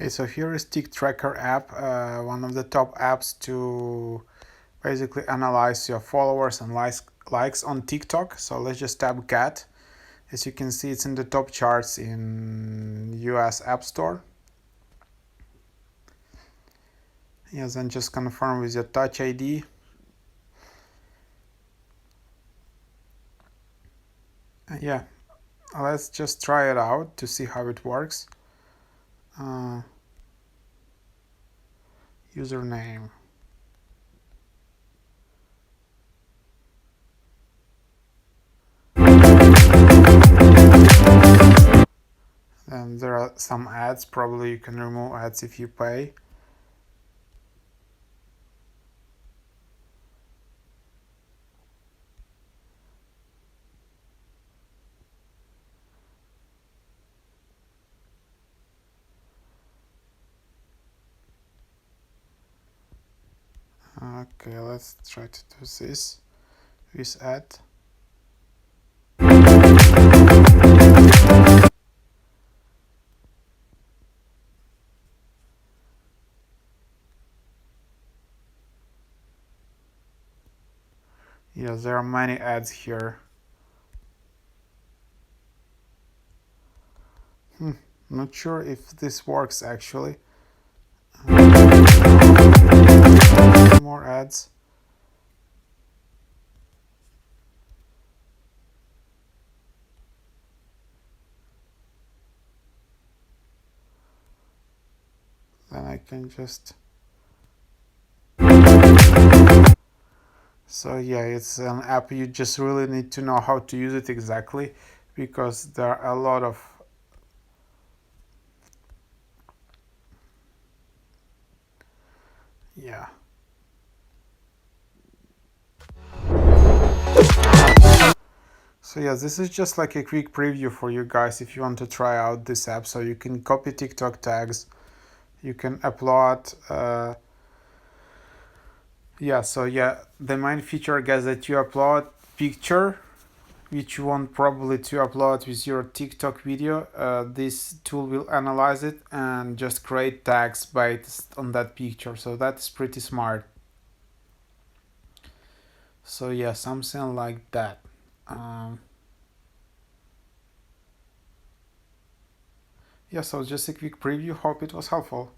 Okay, so here is TikTracker app, one of the top apps to basically analyze your followers and likes on TikTok. So let's just tap get. As you can see, it's in the top charts in US App Store. Yes, and just confirm with your Touch ID. Yeah, let's just try it out to see how it works. Username. And there are some ads. Probably you can remove ads if you pay. Okay, let's try to do this with ad. Yes, there are many ads here. Not sure if this works actually. More ads. Then I can just... So yeah, it's an app. You just really need to know how to use it exactly, because there are a lot of... Yeah. So yeah, this is just like a quick preview for you guys if you want to try out this app. So you can copy TikTok tags, you can upload the main feature, guys, that you upload picture which you want probably to upload with your TikTok video. This tool will analyze it and just create tags based on that picture. So that's pretty smart. So yeah, something like that. Yeah, so just a quick preview. Hope it was helpful.